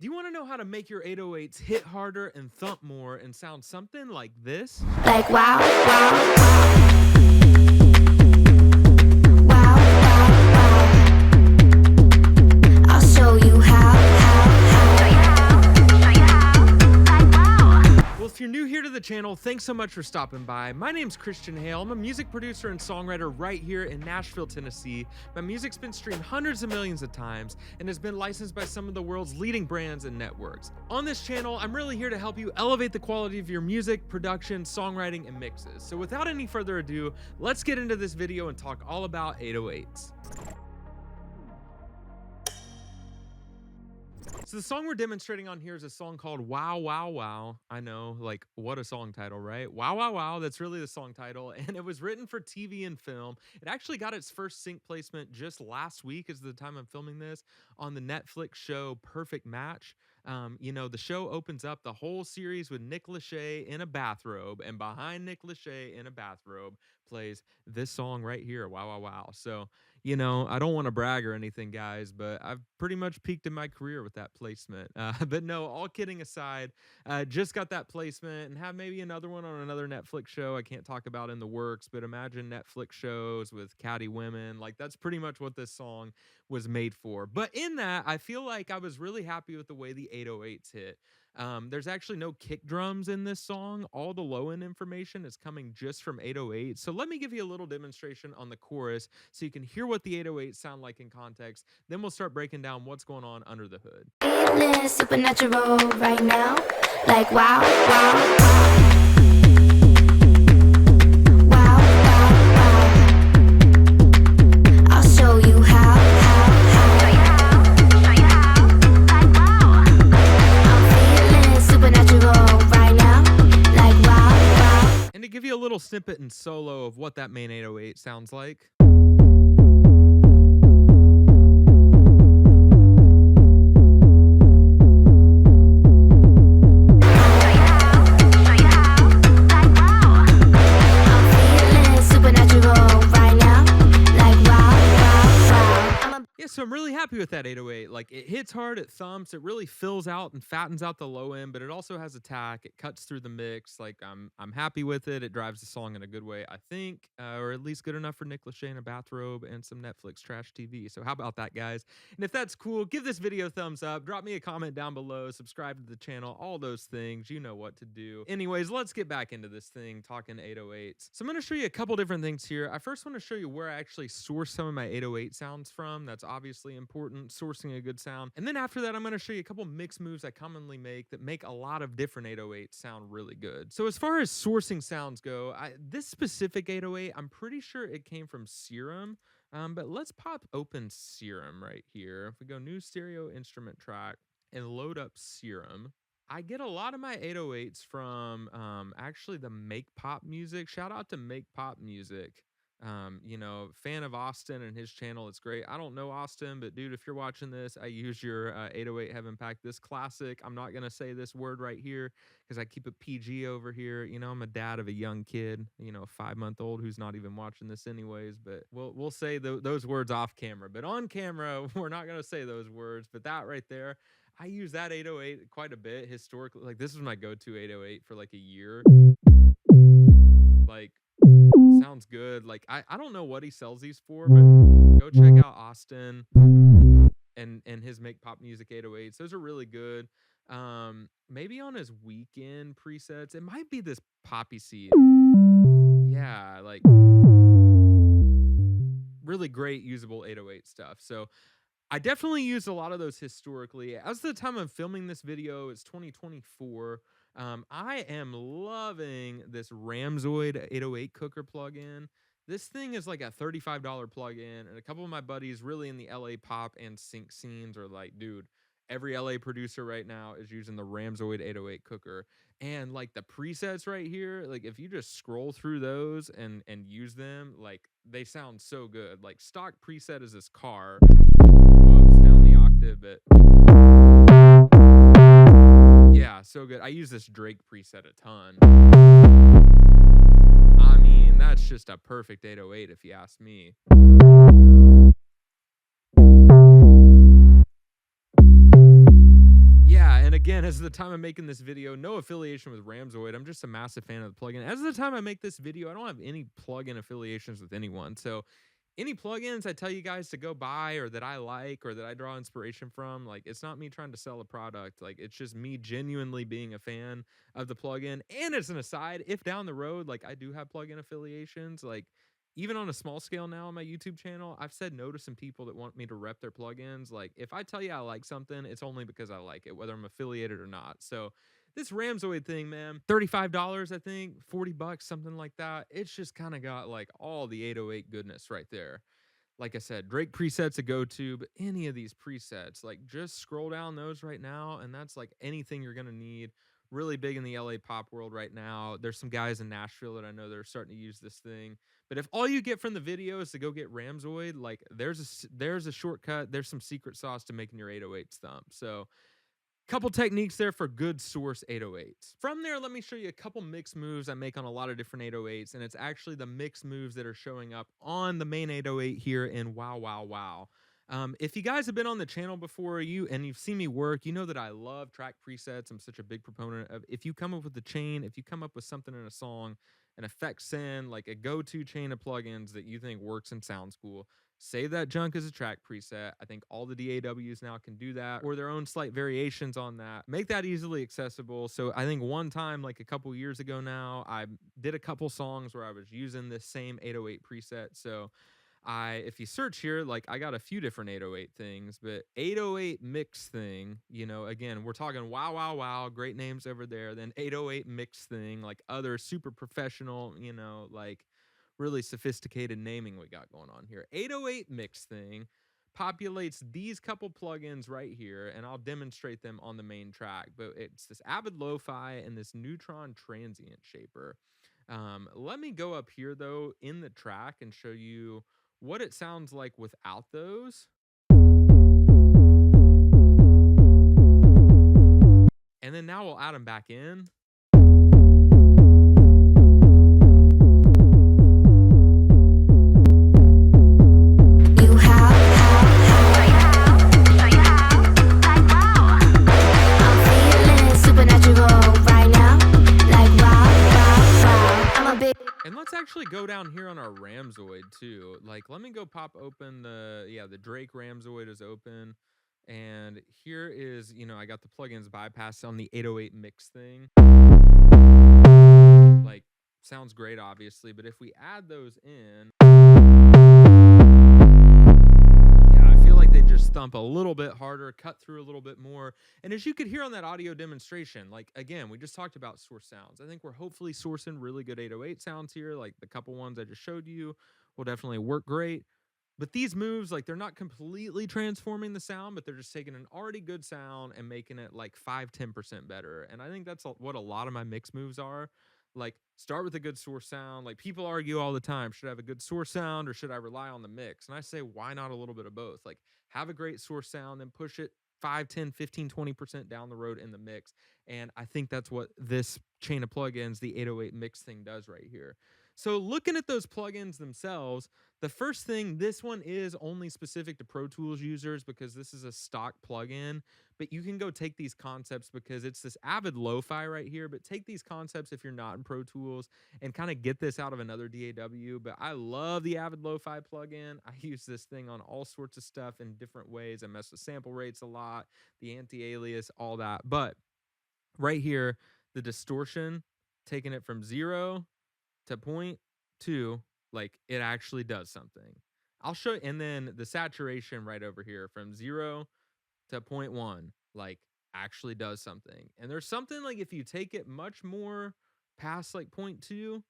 Do you want to know how to make your 808s hit harder and thump more and sound something like this? Like wow, wow, wow, wow, wow. I'll show you how. Well, if you're new here to the channel, thanks so much for stopping by. My name's Christian Hale. I'm a music producer and songwriter right here in Nashville, Tennessee. My music's been streamed hundreds of millions of times and has been licensed by some of the world's leading brands and networks. On this channel, I'm really here to help you elevate the quality of your music, production, songwriting, and mixes. So without any further ado, let's get into this video and talk all about 808s. So the song we're demonstrating on here is a song called Wow, Wow, Wow. I know, like, what a song title, right? Wow, Wow, Wow, that's really the song title. And it was written for TV and film. It actually got its first sync placement just last week, is the time I'm filming this, on the Netflix show Perfect Match. The show opens up the whole series with Nick Lachey in a bathrobe, and behind Nick Lachey in a bathrobe plays this song right here, Wow, Wow, Wow. So, I don't want to brag or anything, guys, but I've pretty much peaked in my career with that placement. But no, all kidding aside, just got that placement and have maybe another one on another Netflix show I can't talk about in the works, but imagine Netflix shows with catty women. Like, that's pretty much what this song was made for. But in that, I feel like I was really happy with the way the 808s hit. There's actually no kick drums in this song. All the low end information is coming just from 808. So let me give you a little demonstration on the chorus so you can hear what the 808s sound like in context. Then we'll start breaking down what's going on under the hood. Feeling supernatural right now. Like wow, wow, wow. Wow, wow, wow. I'll show you how. And to give you a little snippet and solo of what that main 808 sounds like. So I'm really happy with that 808. Like, it hits hard, it thumps, it really fills out and fattens out the low end, but it also has attack. It cuts through the mix. Like, I'm happy with it. It drives the song in a good way, I think, or at least good enough for Nick Lachey in a bathrobe and some Netflix trash TV. So how about that, guys? And if that's cool, give this video a thumbs up, drop me a comment down below, subscribe to the channel, all those things. You know what to do. Anyways, let's get back into this thing, talking 808s. So I'm going to show you a couple different things here. I first want to show you where I actually source some of my 808 sounds from. That's obviously important, sourcing a good sound. And then after that, I'm going to show you a couple mix moves I commonly make that make a lot of different 808s sound really good. So as far as sourcing sounds go, this specific 808, I'm pretty sure it came from Serum. But let's pop open Serum right here. If we go new stereo instrument track and load up Serum, I get a lot of my 808s from actually the Make Pop Music. Shout out to Make Pop Music. Fan of Austin and his channel. It's great. I don't know Austin, but dude, if you're watching this, I use your 808 Heaven Pack. This classic. I'm not gonna say this word right here because I keep it PG over here. I'm a dad of a young kid, a 5-month-old who's not even watching this anyways. But we'll say those words off camera. But on camera, we're not gonna say those words. But that right there, I use that 808 quite a bit historically. Like, this was my go-to 808 for like a year. Like, sounds good. Like, I don't know what he sells these for, but go check out Austin and his Make Pop Music 808s. Those are really good. Maybe on his weekend presets, it might be this Poppy Seed. Yeah, like, really great usable 808 stuff. So I definitely used a lot of those historically. As the time I'm filming this video, it's 2024. I am loving this Ramzoid 808 cooker plugin. This thing is like a $35 plugin, and a couple of my buddies really in the LA pop and sync scenes are like, dude, every LA producer right now is using the Ramzoid 808 cooker. And like the presets right here, like if you just scroll through those and use them, like they sound so good. Like, stock preset is this car. Whoops, down the octave, but yeah, so good. I use this Drake preset a ton. I mean, that's just a perfect 808 if you ask me. again, as of the time I'm making this video, no affiliation with Ramzoid. I'm just a massive fan of the plugin. As of the time I make this video, I don't have any plugin affiliations with anyone. So any plugins I tell you guys to go buy or that I like or that I draw inspiration from, like, it's not me trying to sell a product. Like, it's just me genuinely being a fan of the plugin. And as an aside, if down the road, like, I do have plugin affiliations, like, even on a small scale now on my YouTube channel, I've said no to some people that want me to rep their plugins. Like, if I tell you I like something, it's only because I like it, whether I'm affiliated or not. So this Ramzoid thing, man, $35, I think, 40 bucks, something like that. It's just kind of got like all the 808 goodness right there. Like I said, Drake presets a go-to, but any of these presets, like, just scroll down those right now, and that's like anything you're gonna need. Really big in the LA pop world right now. There's some guys in Nashville that I know that are starting to use this thing. But if all you get from the video is to go get Ramzoid, like, there's a shortcut, there's some secret sauce to making your 808s thump. So couple techniques there for good source 808s. From there, let me show you a couple mix moves I make on a lot of different 808s, and it's actually the mix moves that are showing up on the main 808 here in Wow Wow Wow. If you guys have been on the channel before and you've seen me work, you know that I love track presets. I'm such a big proponent of, if you come up with a chain, if you come up with something in a song, an effect send, like a go-to chain of plugins that you think works and sounds cool, save that junk as a track preset. I think all the DAWs now can do that, or their own slight variations on that. Make that easily accessible. So I think one time, like a couple years ago now, I did a couple songs where I was using this same 808 preset. So if you search here, like, I got a few different 808 things, but 808 mix thing, you know, again, we're talking Wow Wow Wow, great names over there. Then 808 mix thing, like other super professional, you know, like really sophisticated naming we got going on here. 808 mix thing populates these couple plugins right here, and I'll demonstrate them on the main track. But it's this Avid Lo-Fi and this Neutron Transient Shaper. Let me go up here though in the track and show you what it sounds like without those. And then now we'll add them back in. And let's actually go down here on our Ramzoid too. Like, let me go pop open the Drake Ramzoid is open. And here is, you know, I got the plugins bypassed on the 808 mix thing. Like, sounds great, obviously, but if we add those in, they just thump a little bit harder, cut through a little bit more. And as you could hear on that audio demonstration, like, again, we just talked about source sounds. I think we're hopefully sourcing really good 808 sounds here. Like the couple ones I just showed you will definitely work great. But these moves, like, they're not completely transforming the sound, but they're just taking an already good sound and making it like 5-10% better. And I think that's what a lot of my mix moves are. Like, start with a good source sound. Like, people argue all the time, should I have a good source sound or should I rely on the mix? And I say, why not a little bit of both? Like, have a great source sound, then push it 5, 10, 15, 20% down the road in the mix. And I think that's what this chain of plugins, the 808 mix thing, does right here. So looking at those plugins themselves, the first thing, this one is only specific to Pro Tools users because this is a stock plugin, but you can go take these concepts because it's this Avid Lo-Fi right here, but take these concepts if you're not in Pro Tools and kind of get this out of another DAW. But I love the Avid Lo-Fi plugin. I use this thing on all sorts of stuff in different ways. I mess with sample rates a lot, the anti-alias, all that. But right here, the distortion, taking it from 0 to 0.2, like, it actually does something. I'll show you. And then the saturation right over here from 0 to 0.1, like, actually does something. And there's something, like, if you take it much more past like 0.2,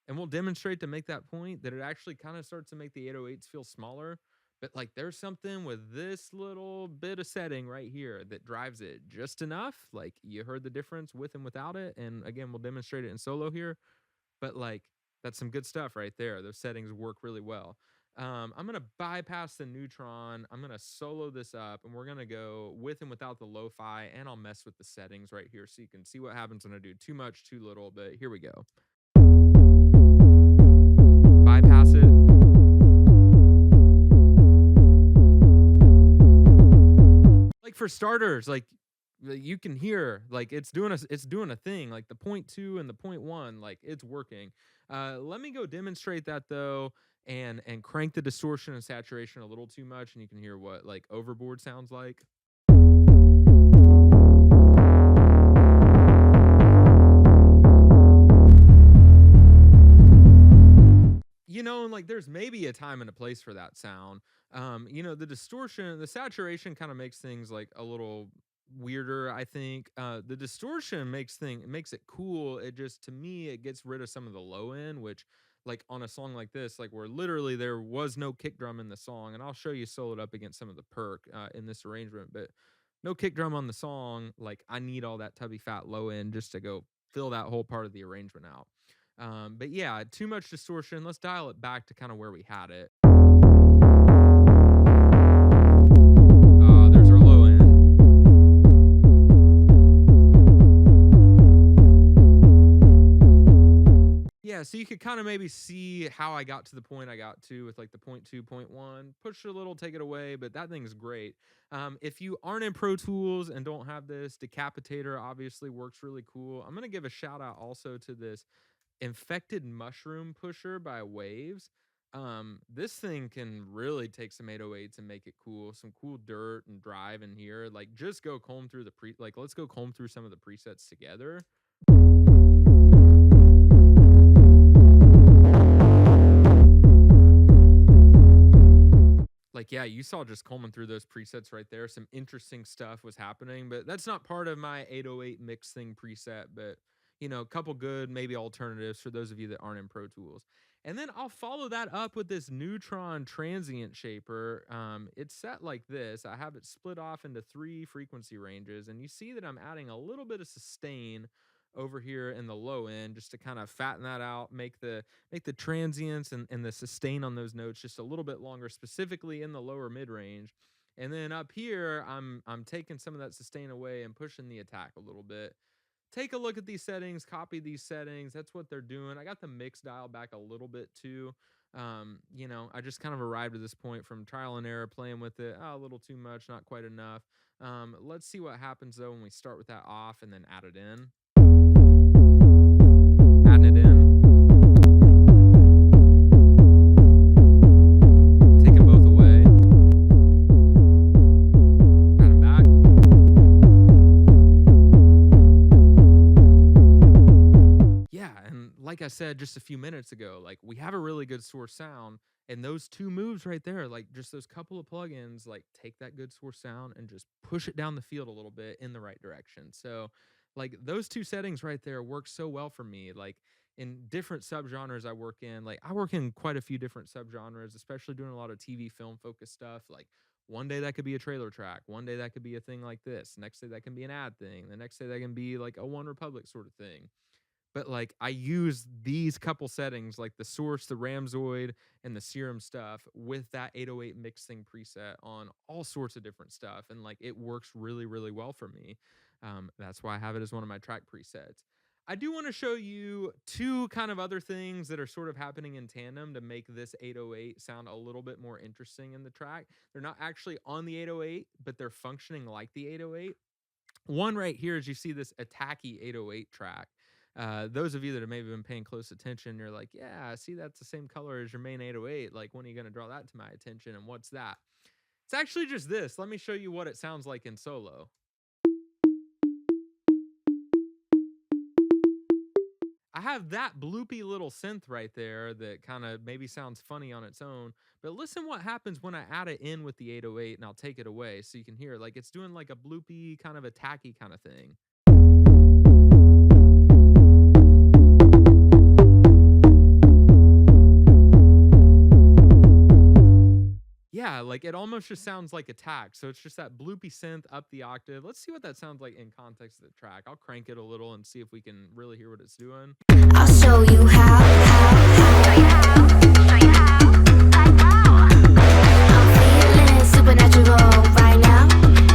and we'll demonstrate to make that point, that it actually kind of starts to make the 808s feel smaller. But like, there's something with this little bit of setting right here that drives it just enough. Like, you heard the difference with and without it. And again, we'll demonstrate it in solo here. But like, that's some good stuff right there. Those settings work really well. I'm going to bypass the Neutron. I'm going to solo this up, and we're going to go with and without the lo-fi, and I'll mess with the settings right here so you can see what happens when I do too much, too little. But here we go. Bypass it. Like, for starters, like, you can hear like it's doing a thing, like the point 2 and the point 1, like it's working. Let me go demonstrate that though, and crank the distortion and saturation a little too much, and you can hear what like overboard sounds like. And like there's maybe a time and a place for that sound. The distortion, the saturation kind of makes things like a little weirder, I think. The distortion makes it cool. It just, to me, it gets rid of some of the low end, which like on a song like this, like where literally there was no kick drum in the song, and I'll show you soloed up against some of the perk in this arrangement, but no kick drum on the song. Like I need all that tubby fat low end just to go fill that whole part of the arrangement out. But yeah, too much distortion. Let's dial it back to kind of where we had it. There's our low end. Yeah, so you could kind of maybe see how I got to the point I got to with like the point 2, point 1. Push it a little, take it away, but that thing's great. If you aren't in Pro Tools and don't have this, Decapitator obviously works really cool. I'm going to give a shout out also to this Infected Mushroom Pusher by Waves. This thing can really take some 808s and make it cool. Some cool dirt and drive in here. Like just go comb through let's go comb through some of the presets together. Like, yeah, you saw just combing through those presets right there. Some interesting stuff was happening, but that's not part of my 808 mix thing preset, but a couple good maybe alternatives for those of you that aren't in Pro Tools. And then I'll follow that up with this Neutron transient shaper. It's set like this. I have it split off into 3 frequency ranges, and you see that I'm adding a little bit of sustain over here in the low end just to kind of fatten that out, make the transients and the sustain on those notes just a little bit longer, specifically in the lower mid range. And then up here, I'm taking some of that sustain away and pushing the attack a little bit. Take a look at these settings, copy these settings. That's what they're doing. I got the mix dial back a little bit too. I just kind of arrived at this point from trial and error, playing with it. A little too much, not quite enough. Let's see what happens though when we start with that off and then add it in. Adding it in. Taking both away. Add them back. Yeah, and like I said just a few minutes ago, like we have a really good source sound, and those 2 moves right there, like just those couple of plugins, like take that good source sound and just push it down the field a little bit in the right direction. So like those 2 settings right there work so well for me. Like in different subgenres I work in, like I work in quite a few different subgenres, especially doing a lot of TV film focused stuff. Like one day that could be a trailer track, one day that could be a thing like this, next day that can be an ad thing, the next day that can be like a One Republic sort of thing. But like I use these couple settings, like the source, the Ramzoid, and the Serum stuff with that 808 mixing preset on all sorts of different stuff, and like it works really, really well for me. That's why I have it as one of my track presets. I do want to show you 2 kind of other things that are sort of happening in tandem to make this 808 sound a little bit more interesting in the track. They're not actually on the 808, but they're functioning like the 808. One right here is you see this attacky 808 track. Those of you that have maybe been paying close attention, you're like, yeah, see, that's the same color as your main 808. Like, when are you going to draw that to my attention? And what's that? It's actually just this. Let me show you what it sounds like in solo. I have that bloopy little synth right there that kind of maybe sounds funny on its own, but listen what happens when I add it in with the 808 and I'll take it away so you can hear, like, it's doing like a bloopy kind of attacky kind of thing. Yeah, like it almost just sounds like attack. So it's just that bloopy synth up the octave. Let's see what that sounds like in context of the track. I'll crank it a little and see if we can really hear what it's doing. I'll show you how. I'm feeling supernatural right now.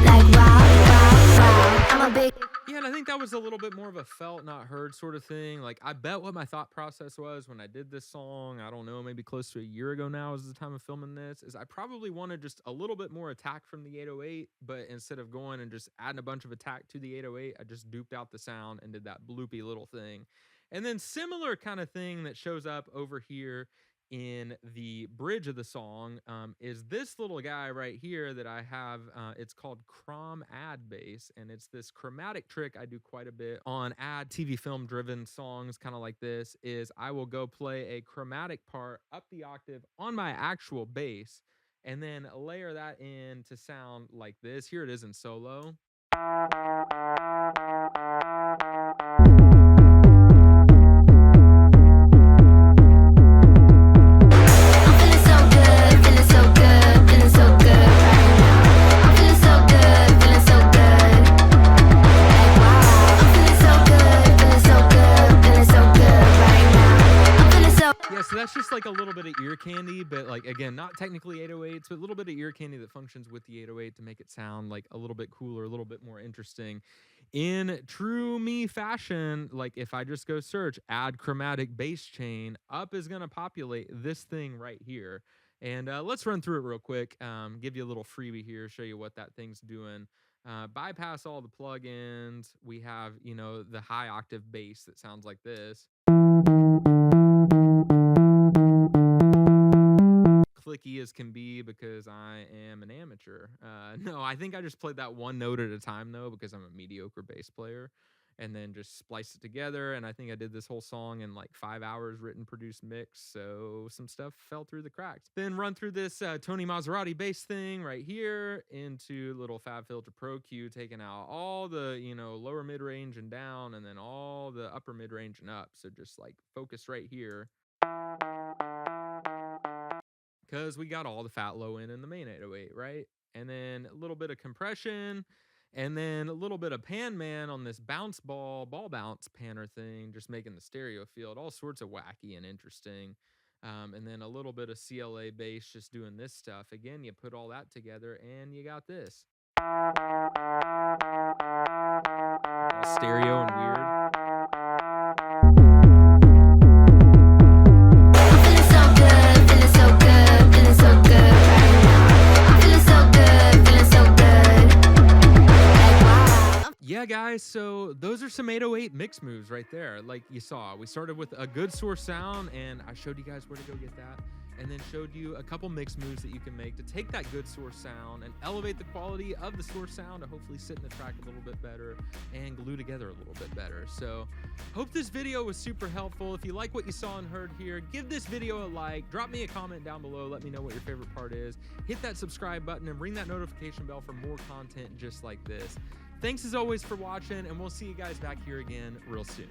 Like wow, wow, wow. I'm a big Yeah, and I think that was a little bit more of a felt, not heard sort of thing. Like, I bet what my thought process was when I did this song, I don't know, maybe close to a year ago now is the time of filming this, is I probably wanted just a little bit more attack from the 808, but instead of going and just adding a bunch of attack to the 808, I just duped out the sound and did that bloopy little thing. And then similar kind of thing that shows up over here in the bridge of the song is this little guy right here that I have. It's called Chrom Ad Bass, and it's this chromatic trick I do quite a bit on ad TV film driven songs, kind of like this. Is I will go play a chromatic part up the octave on my actual bass, and then layer that in to sound like this. Here it is in solo. So that's just like a little bit of ear candy, but like, again, not technically 808s, but a little bit of ear candy that functions with the 808 to make it sound like a little bit cooler, a little bit more interesting. In true me fashion, like if I just go search add chromatic bass chain, up is going to populate this thing right here. And let's run through it real quick, give you a little freebie here, show you what that thing's doing. Bypass all the plugins. We have, you know, the high octave bass that sounds like this. Clicky as can be because I am an amateur. No, I think I just played that one note at a time though, because I'm a mediocre bass player, and then just spliced it together. And I think I did this whole song in like 5 hours, written, produced, mixed. So some stuff fell through the cracks. Then run through this Tony Maserati bass thing right here into little FabFilter Pro Q, taking out all the, you know, lower mid range and down, and then all the upper mid range and up. So just like focus right here, because we got all the fat low end in the main 808, right? And then a little bit of compression, and then a little bit of pan man on this ball bounce panner thing, just making the stereo field all sorts of wacky and interesting. And then a little bit of CLA bass just doing this stuff. Again, you put all that together and you got this. All stereo and weird. Yeah, guys, so those are some 808 mix moves right there. Like you saw, we started with a good source sound, and I showed you guys where to go get that, and then showed you a couple mix moves that you can make to take that good source sound and elevate the quality of the source sound to hopefully sit in the track a little bit better and glue together a little bit better. So hope this video was super helpful. If you like what you saw and heard here, give this video a like, drop me a comment down below, let me know what your favorite part is, hit that subscribe button and ring that notification bell for more content just like this. Thanks as always for watching, and we'll see you guys back here again real soon.